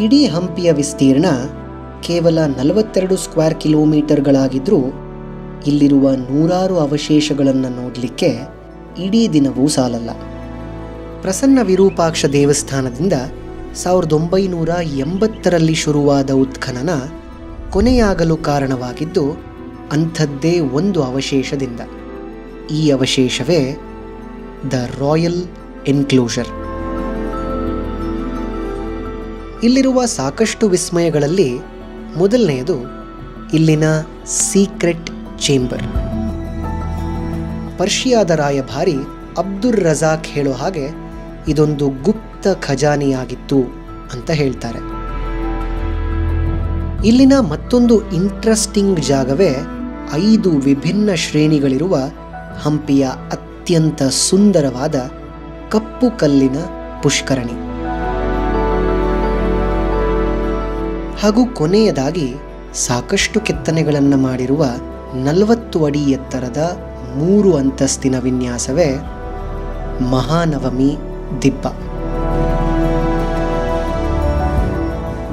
ಇಡೀ ಹಂಪಿಯ ವಿಸ್ತೀರ್ಣ ಕೇವಲ 42 ಸ್ಕ್ವೇರ್ ಕಿಲೋಮೀಟರ್ಗಳಾಗಿದ್ದರೂ ಇಲ್ಲಿರುವ ನೂರಾರು ಅವಶೇಷಗಳನ್ನು ನೋಡಲಿಕ್ಕೆ ಇಡೀ ದಿನವೂ ಸಾಲಲ್ಲ. ಪ್ರಸನ್ನ ವಿರೂಪಾಕ್ಷ ದೇವಸ್ಥಾನದಿಂದ 1980ರಲ್ಲಿ ಶುರುವಾದ ಉತ್ಖನನ ಕೊನೆಯಾಗಲು ಕಾರಣವಾಗಿದ್ದು ಅಂಥದ್ದೇ ಒಂದು ಅವಶೇಷದಿಂದ. ಈ ಅವಶೇಷವೇ ದ ರಾಯಲ್ ಎನ್ಕ್ಲೋಷರ್. ಇಲ್ಲಿರುವ ಸಾಕಷ್ಟು ವಿಸ್ಮಯಗಳಲ್ಲಿ ಮೊದಲನೆಯದು ಇಲ್ಲಿನ ಸೀಕ್ರೆಟ್ ಚೇಂಬರ್. ಪರ್ಷಿಯಾದ ರಾಯಭಾರಿ ಅಬ್ದುರ್ ರಜಾಕ್ ಹೇಳೋ ಹಾಗೆ ಇದೊಂದು ಗುಪ್ತ ಖಜಾನೆಯಾಗಿತ್ತು ಅಂತ ಹೇಳ್ತಾರೆ. ಇಲ್ಲಿನ ಮತ್ತೊಂದು ಇಂಟ್ರೆಸ್ಟಿಂಗ್ ಜಾಗವೇ 5 ವಿಭಿನ್ನ ಶ್ರೇಣಿಗಳಿರುವ ಹಂಪಿಯ ಅತ್ಯಂತ ಸುಂದರವಾದ ಕಪ್ಪು ಕಲ್ಲಿನ ಪುಷ್ಕರಣಿ. ಹಾಗೂ ಕೊನೆಯದಾಗಿ ಸಾಕಷ್ಟು ಕೆತ್ತನೆಗಳನ್ನು ಮಾಡಿರುವ 40 ಅಡಿ ಎತ್ತರದ 3 ಅಂತಸ್ತಿನ ವಿನ್ಯಾಸವೇ ಮಹಾನವಮಿ ದಿಬ್ಬ.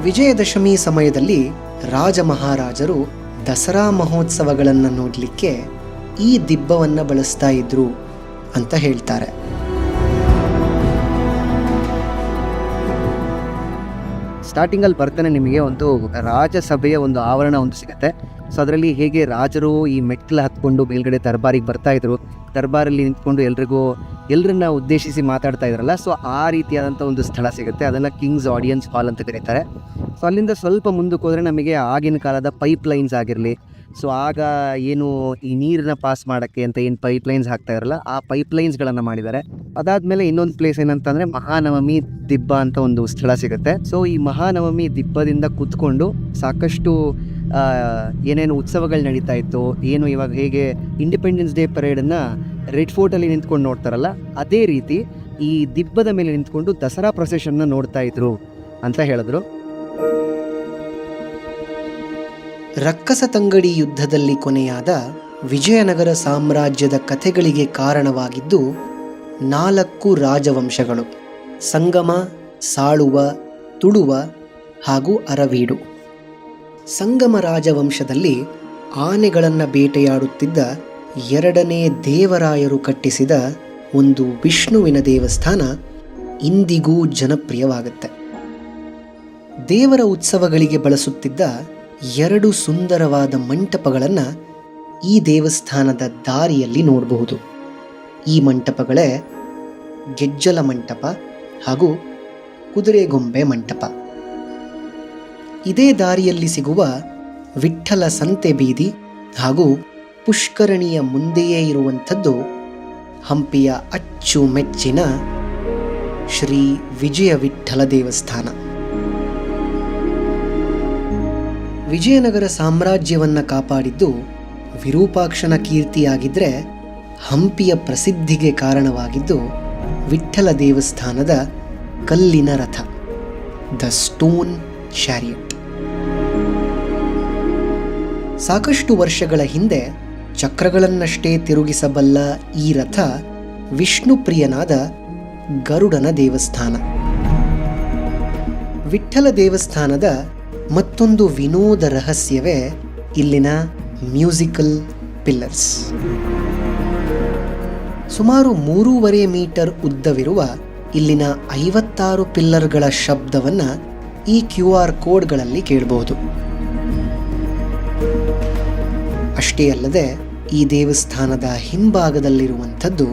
ವಿಜಯದಶಮಿ ಸಮಯದಲ್ಲಿ ರಾಜ ಮಹಾರಾಜರು ದಸರಾ ಮಹೋತ್ಸವಗಳನ್ನು ನೋಡಲಿಕ್ಕೆ ಈ ದಿಬ್ಬವನ್ನು ಬಳಸ್ತಾ ಇದ್ರು ಅಂತ ಹೇಳ್ತಾರೆ. ಸ್ಟಾರ್ಟಿಂಗಲ್ಲಿ ಬರ್ತಾನೆ ನಿಮಗೆ ಒಂದು ರಾಜಸಭೆಯ ಒಂದು ಆವರಣ ಒಂದು ಸಿಗುತ್ತೆ. ಸೊ ಅದರಲ್ಲಿ ಹೇಗೆ ರಾಜರು ಈ ಮೆಟ್ಲು ಹತ್ಕೊಂಡು ಮೇಲ್ಗಡೆ ದರ್ಬಾರಿಗೆ ಬರ್ತಾಯಿದ್ರು, ದರ್ಬಾರಲ್ಲಿ ನಿಂತ್ಕೊಂಡು ಎಲ್ಲರನ್ನ ಉದ್ದೇಶಿಸಿ ಮಾತಾಡ್ತಾ ಇದ್ರಲ್ಲ, ಸೊ ಆ ರೀತಿಯಾದಂಥ ಒಂದು ಸ್ಥಳ ಸಿಗುತ್ತೆ. ಅದನ್ನು ಕಿಂಗ್ಸ್ ಆಡಿಯನ್ಸ್ ಹಾಲ್ ಅಂತ ಕರೀತಾರೆ. ಸೊ ಅಲ್ಲಿಂದ ಸ್ವಲ್ಪ ಮುಂದಕ್ಕೆ ಹೋದರೆ ನಮಗೆ ಆಗಿನ ಕಾಲದ ಪೈಪ್ ಲೈನ್ಸ್ ಆಗಿರಲಿ, ಸೊ ಆಗ ಏನು ಈ ನೀರನ್ನ ಪಾಸ್ ಮಾಡೋಕ್ಕೆ ಅಂತ ಏನು ಪೈಪ್ ಲೈನ್ಸ್ ಹಾಕ್ತಾ ಇರಲ್ಲ, ಆ ಪೈಪ್ ಲೈನ್ಸ್ಗಳನ್ನು ಮಾಡಿದ್ದಾರೆ. ಅದಾದಮೇಲೆ ಇನ್ನೊಂದು ಪ್ಲೇಸ್ ಏನಂತಂದರೆ ಮಹಾನವಮಿ ದಿಬ್ಬ ಅಂತ ಒಂದು ಸ್ಥಳ ಸಿಗುತ್ತೆ. ಸೊ ಈ ಮಹಾನವಮಿ ದಿಬ್ಬದಿಂದ ಕೂತ್ಕೊಂಡು ಸಾಕಷ್ಟು ಏನೇನು ಉತ್ಸವಗಳು ನಡೀತಾ ಇತ್ತು, ಏನು ಇವಾಗ ಹೇಗೆ ಇಂಡಿಪೆಂಡೆನ್ಸ್ ಡೇ ಪರೇಡನ್ನು ರೆಡ್ ಫೋರ್ಟಲ್ಲಿ ನಿಂತ್ಕೊಂಡು ನೋಡ್ತಾರಲ್ಲ, ಅದೇ ರೀತಿ ಈ ದಿಬ್ಬದ ಮೇಲೆ ನಿಂತ್ಕೊಂಡು ದಸರಾ ಪ್ರೊಸೆಷನ್ನ ನೋಡ್ತಾ ಇದ್ರು ಅಂತ ಹೇಳಿದ್ರು. ರಕ್ಕಸ ತಂಗಡಿ ಯುದ್ಧದಲ್ಲಿ ಕೊನೆಯಾದ ವಿಜಯನಗರ ಸಾಮ್ರಾಜ್ಯದ ಕಥೆಗಳಿಗೆ ಕಾರಣವಾಗಿದ್ದು 4 ರಾಜವಂಶಗಳು: ಸಂಗಮ, ಸಾಳುವ, ತುಳುವ ಹಾಗೂ ಅರವೀಡು. ಸಂಗಮ ರಾಜವಂಶದಲ್ಲಿ ಆನೆಗಳನ್ನು ಬೇಟೆಯಾಡುತ್ತಿದ್ದ 2ನೇ ದೇವರಾಯರು ಕಟ್ಟಿಸಿದ ಒಂದು ವಿಷ್ಣುವಿನ ದೇವಸ್ಥಾನ ಇಂದಿಗೂ ಜನಪ್ರಿಯವಾಗುತ್ತೆ. ದೇವರ ಉತ್ಸವಗಳಿಗೆ ಬಳಸುತ್ತಿದ್ದ 2 ಸುಂದರವಾದ ಮಂಟಪಗಳನ್ನು ಈ ದೇವಸ್ಥಾನದ ದಾರಿಯಲ್ಲಿ ನೋಡಬಹುದು. ಈ ಮಂಟಪಗಳೇ ಗೆಜ್ಜಲ ಮಂಟಪ ಹಾಗೂ ಕುದುರೆಗೊಂಬೆ ಮಂಟಪ. ಇದೇ ದಾರಿಯಲ್ಲಿ ಸಿಗುವ ವಿಠ್ಠಲ ಸಂತೆ ಬೀದಿ ಹಾಗೂ ಪುಷ್ಕರಣಿಯ ಮುಂದೆಯೇ ಇರುವಂಥದ್ದು ಹಂಪಿಯ ಅಚ್ಚುಮೆಚ್ಚಿನ ಶ್ರೀ ವಿಜಯ ವಿಠ್ಠಲ ದೇವಸ್ಥಾನ. ವಿಜಯನಗರ ಸಾಮ್ರಾಜ್ಯವನ್ನು ಕಾಪಾಡಿದ್ದು ವಿರೂಪಾಕ್ಷನ ಕೀರ್ತಿಯಾಗಿದ್ದರೆ, ಹಂಪಿಯ ಪ್ರಸಿದ್ಧಿಗೆ ಕಾರಣವಾಗಿದ್ದು ವಿಠ್ಠಲ ದೇವಸ್ಥಾನದ ಕಲ್ಲಿನ ರಥ, ದ ಸ್ಟೋನ್ ಚಾರಿಯಟ್. ಸಾಕಷ್ಟು ವರ್ಷಗಳ ಹಿಂದೆ ಚಕ್ರಗಳನ್ನಷ್ಟೇ ತಿರುಗಿಸಬಲ್ಲ ಈ ರಥ ವಿಷ್ಣು ಪ್ರಿಯನಾದ ಗರುಡನ ದೇವಸ್ಥಾನ. ವಿಠ್ಠಲ ದೇವಸ್ಥಾನದ ಮತ್ತೊಂದು ವಿನೋದ ರಹಸ್ಯವೇ ಇಲ್ಲಿನ ಮ್ಯೂಸಿಕಲ್ ಪಿಲ್ಲರ್ಸ್. ಸುಮಾರು 3.5 ಮೀಟರ್ ಉದ್ದವಿರುವ ಇಲ್ಲಿನ 56 ಪಿಲ್ಲರ್ಗಳ ಶಬ್ದವನ್ನು ಈ QR ಕೋಡ್ಗಳಲ್ಲಿ ಕೇಳಬಹುದು. ಅಷ್ಟೇ ಅಲ್ಲದೆ ಈ ದೇವಸ್ಥಾನದ ಹಿಂಭಾಗದಲ್ಲಿರುವಂಥದ್ದು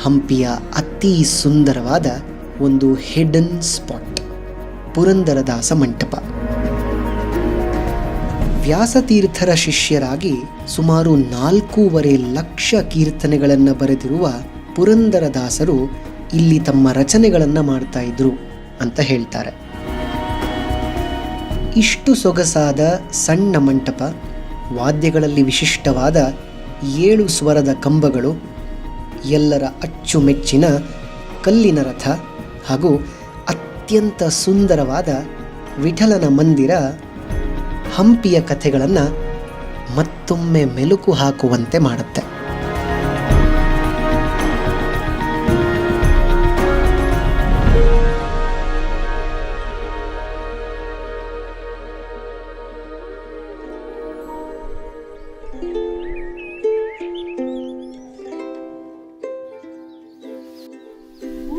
ಹಂಪಿಯ ಅತಿ ಸುಂದರವಾದ ಒಂದು ಹಿಡನ್ ಸ್ಪಾಟ್, ಪುರಂದರದಾಸ ಮಂಟಪ. ವ್ಯಾಸತೀರ್ಥರ ಶಿಷ್ಯರಾಗಿ ಸುಮಾರು 4.5 ಲಕ್ಷ ಕೀರ್ತನೆಗಳನ್ನು ಬರೆದಿರುವ ಪುರಂದರದಾಸರು ಇಲ್ಲಿ ತಮ್ಮ ರಚನೆಗಳನ್ನು ಮಾಡ್ತಾ ಇದ್ರು ಅಂತ ಹೇಳ್ತಾರೆ. ಇಷ್ಟು ಸೊಗಸಾದ ಸಣ್ಣ ಮಂಟಪ, ವಾದ್ಯಗಳಲ್ಲಿ ವಿಶಿಷ್ಟವಾದ 7 ಸ್ವರದ ಕಂಬಗಳು, ಎಲ್ಲರ ಅಚ್ಚುಮೆಚ್ಚಿನ ಕಲ್ಲಿನ ರಥ ಹಾಗೂ ಅತ್ಯಂತ ಸುಂದರವಾದ ವಿಠಲನ ಮಂದಿರ ಹಂಪಿಯ ಕಥೆಗಳನ್ನು ಮತ್ತೊಮ್ಮೆ ಮೆಲುಕು ಹಾಕುವಂತೆ ಮಾಡುತ್ತೆ.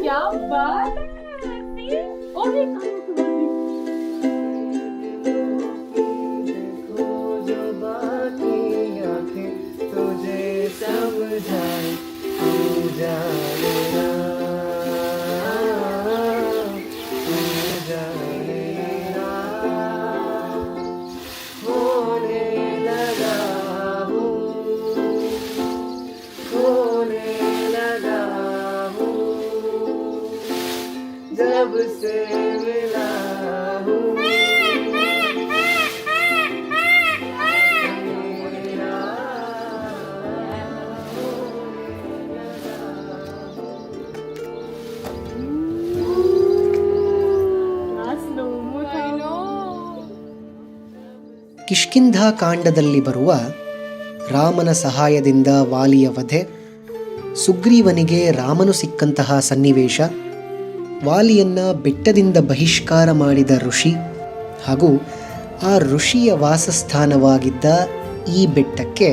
क्या बात है! और ये जब से मिला हूँ ಕಿಷ್ಕಿಂಧ ಕಾಂಡದಲ್ಲಿ ಬರುವ ರಾಮನ ಸಹಾಯದಿಂದ ವಾಲಿಯ ವಧೆ, ಸುಗ್ರೀವನಿಗೆ ರಾಮನು ಸಿಕ್ಕಂತಹ ಸನ್ನಿವೇಶ, ವಾಲಿಯನ್ನ ಬೆಟ್ಟದಿಂದ ಬಹಿಷ್ಕಾರ ಮಾಡಿದ ಋಷಿ ಹಾಗೂ ಆ ಋಷಿಯ ವಾಸಸ್ಥಾನವಾಗಿದ್ದ ಈ ಬೆಟ್ಟಕ್ಕೆ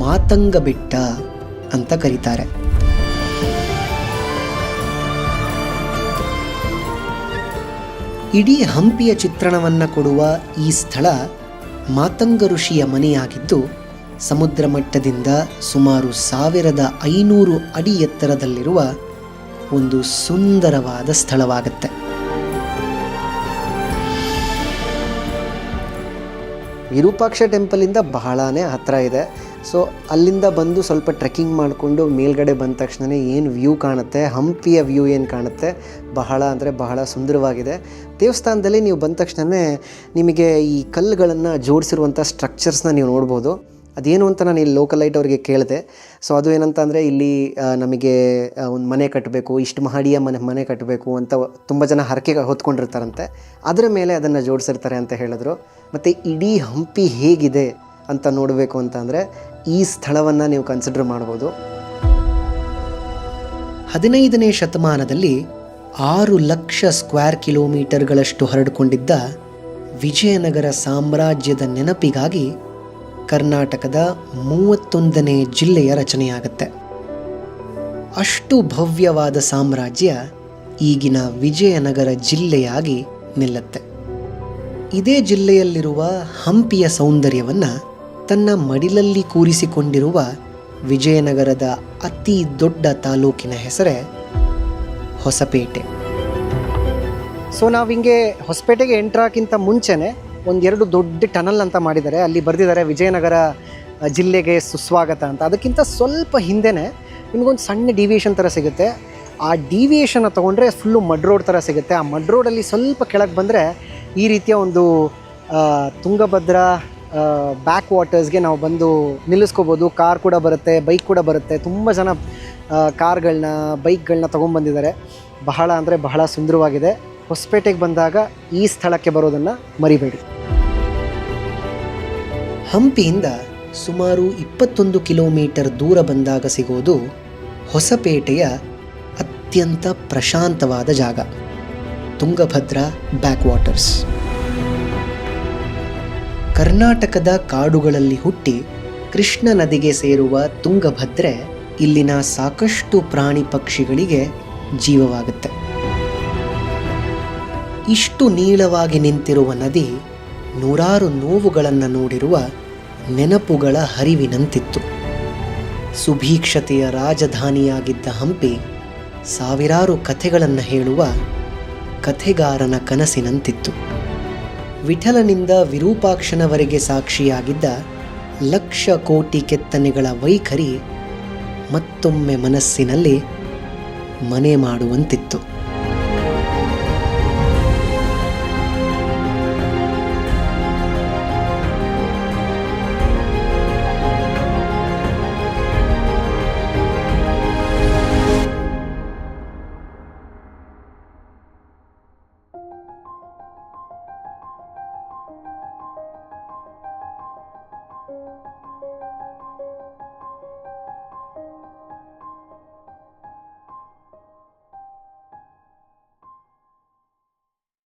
ಮಾತಂಗ ಬೆಟ್ಟ ಅಂತ ಕರೀತಾರೆ. ಇಡೀ ಹಂಪಿಯ ಚಿತ್ರಣವನ್ನು ಕೊಡುವ ಈ ಸ್ಥಳ ಮಾತಂಗ ಋಷಿಯ ಮನೆಯಾಗಿದ್ದು, ಸಮುದ್ರ ಮಟ್ಟದಿಂದ ಸುಮಾರು 1500 ಅಡಿ ಎತ್ತರದಲ್ಲಿರುವ ಒಂದು ಸುಂದರವಾದ ಸ್ಥಳವಾಗುತ್ತೆ. ವಿರೂಪಾಕ್ಷ ಟೆಂಪಲಿಂದ ಬಹಳನೇ ಹತ್ತಿರ ಇದೆ. ಸೊ ಅಲ್ಲಿಂದ ಬಂದು ಸ್ವಲ್ಪ ಟ್ರೆಕ್ಕಿಂಗ್ ಮಾಡಿಕೊಂಡು ಮೇಲ್ಗಡೆ ಬಂದ ತಕ್ಷಣವೇ ಏನು ವ್ಯೂ ಕಾಣುತ್ತೆ, ಹಂಪಿಯ ವ್ಯೂ ಏನು ಕಾಣುತ್ತೆ, ಬಹಳ ಅಂದರೆ ಬಹಳ ಸುಂದರವಾಗಿದೆ. ದೇವಸ್ಥಾನದಲ್ಲಿ ನೀವು ಬಂದ ತಕ್ಷಣವೇ ನಿಮಗೆ ಈ ಕಲ್ಲುಗಳನ್ನು ಜೋಡಿಸಿರುವಂಥ ಸ್ಟ್ರಕ್ಚರ್ಸ್ನ ನೀವು ನೋಡ್ಬೋದು. ಅದೇನು ಅಂತ ನಾನು ಇಲ್ಲಿ ಲೋಕಲೈಟ್ ಅವರಿಗೆ ಕೇಳಿದೆ. ಸೊ ಅದು ಏನಂತ ಅಂದರೆ ಇಲ್ಲಿ ನಮಗೆ ಒಂದು ಮನೆ ಕಟ್ಟಬೇಕು, ಇಷ್ಟು ಮಹಡಿಯ ಮನೆ ಕಟ್ಟಬೇಕು ಅಂತ ತುಂಬ ಜನ ಹರಕೆ ಹೊತ್ಕೊಂಡಿರ್ತಾರಂತೆ. ಅದರ ಮೇಲೆ ಅದನ್ನು ಜೋಡಿಸಿರ್ತಾರೆ ಅಂತ ಹೇಳಿದ್ರು. ಮತ್ತು ಇಡೀ ಹಂಪಿ ಹೇಗಿದೆ ಅಂತ ನೋಡಬೇಕು ಅಂತ ಅಂದರೆ ಈ ಸ್ಥಳವನ್ನು ನೀವು ಕನ್ಸಿಡರ್ ಮಾಡ್ಬೋದು. 15ನೇ ಶತಮಾನದಲ್ಲಿ 6 ಲಕ್ಷ ಸ್ಕ್ವೇರ್ ಕಿಲೋಮೀಟರ್ಗಳಷ್ಟು ಹರಡಿಕೊಂಡಿದ್ದ ವಿಜಯನಗರ ಸಾಮ್ರಾಜ್ಯದ ನೆನಪಿಗಾಗಿ ಕರ್ನಾಟಕದ 31ನೇ ಜಿಲ್ಲೆಯ ರಚನೆಯಾಗುತ್ತೆ. ಅಷ್ಟು ಭವ್ಯವಾದ ಸಾಮ್ರಾಜ್ಯ ಈಗಿನ ವಿಜಯನಗರ ಜಿಲ್ಲೆಯಾಗಿ ನಿಲ್ಲುತ್ತೆ. ಇದೇ ಜಿಲ್ಲೆಯಲ್ಲಿರುವ ಹಂಪಿಯ ಸೌಂದರ್ಯವನ್ನು ತನ್ನ ಮಡಿಲಲ್ಲಿ ಕೂರಿಸಿಕೊಂಡಿರುವ ವಿಜಯನಗರದ ಅತಿ ದೊಡ್ಡ ತಾಲೂಕಿನ ಹೆಸರೇ ಹೊಸಪೇಟೆ. ಸೊ ನಾವು ಹಿಂಗೆ ಹೊಸಪೇಟೆಗೆ ಎಂಟ್ರಾಕ್ಕಿಂತ ಮುಂಚೆನೇ 1-2 ದೊಡ್ಡ ಟನಲ್ ಅಂತ ಮಾಡಿದ್ದಾರೆ. ಅಲ್ಲಿ ಬರೆದಿದ್ದಾರೆ ವಿಜಯನಗರ ಜಿಲ್ಲೆಗೆ ಸುಸ್ವಾಗತ ಅಂತ. ಅದಕ್ಕಿಂತ ಸ್ವಲ್ಪ ಹಿಂದೆನೇ ನಿಮಗೊಂದು ಸಣ್ಣ ಡಿವಿಯೇಷನ್ ಥರ ಸಿಗುತ್ತೆ. ಆ ಡಿವಿಯೇಷನ್ನ ತೊಗೊಂಡ್ರೆ ಫುಲ್ಲು ಮಡ್ ರೋಡ್ ಥರ ಸಿಗುತ್ತೆ. ಆ ಮಡ್ ರೋಡಲ್ಲಿ ಸ್ವಲ್ಪ ಕೆಳಗೆ ಬಂದರೆ ಈ ರೀತಿಯ ಒಂದು ತುಂಗಭದ್ರಾ ಬ್ಯಾಕ್ ವಾಟರ್ಸ್ಗೆ ನಾವು ಬಂದು ನಿಲ್ಲಿಸ್ಕೋಬೋದು. ಕಾರ್ ಕೂಡ ಬರುತ್ತೆ, ಬೈಕ್ ಕೂಡ ಬರುತ್ತೆ. ತುಂಬ ಜನ ಕಾರ್ಗಳನ್ನ ಬೈಕ್ಗಳನ್ನ ತೊಗೊಂಡ್ಬಂದಿದ್ದಾರೆ. ಬಹಳ ಅಂದರೆ ಬಹಳ ಸುಂದರವಾಗಿದೆ. ಹೊಸಪೇಟೆಗೆ ಬಂದಾಗ ಈ ಸ್ಥಳಕ್ಕೆ ಬರೋದನ್ನು ಮರಿಬೇಡಿ. ಹಂಪಿಯಿಂದ ಸುಮಾರು 21 ಕಿಲೋಮೀಟರ್ ದೂರ ಬಂದಾಗ ಸಿಗೋದು ಹೊಸಪೇಟೆಯ ಅತ್ಯಂತ ಪ್ರಶಾಂತವಾದ ಜಾಗ, ತುಂಗಭದ್ರಾ ಬ್ಯಾಕ್ ವಾಟರ್ಸ್. ಕರ್ನಾಟಕದ ಕಾಡುಗಳಲ್ಲಿ ಹುಟ್ಟಿ ಕೃಷ್ಣ ನದಿಗೆ ಸೇರುವ ತುಂಗಭದ್ರೆ ಇಲ್ಲಿನ ಸಾಕಷ್ಟು ಪ್ರಾಣಿ ಪಕ್ಷಿಗಳಿಗೆ ಜೀವವಾಗುತ್ತೆ. ಇಷ್ಟು ನೀಳವಾಗಿ ನಿಂತಿರುವ ನದಿ ನೂರಾರು ನೋವುಗಳನ್ನು ನೋಡಿರುವ ನೆನಪುಗಳ ಹರಿವಿನಂತಿತ್ತು. ಸುಭೀಕ್ಷತೆಯ ರಾಜಧಾನಿಯಾಗಿದ್ದ ಹಂಪಿ ಸಾವಿರಾರು ಕಥೆಗಳನ್ನು ಹೇಳುವ ಕಥೆಗಾರನ ಕನಸಿನಂತಿತ್ತು. ವಿಠಲನಿಂದ ವಿರೂಪಾಕ್ಷನವರೆಗೆ ಸಾಕ್ಷಿಯಾಗಿದ್ದ ಲಕ್ಷ ಕೋಟಿ ಕೆತ್ತನೆಗಳ ವೈಖರಿ ಮತ್ತೊಮ್ಮೆ ಮನಸ್ಸಿನಲ್ಲಿ ಮನೆ ಮಾಡುವಂತಿತ್ತು.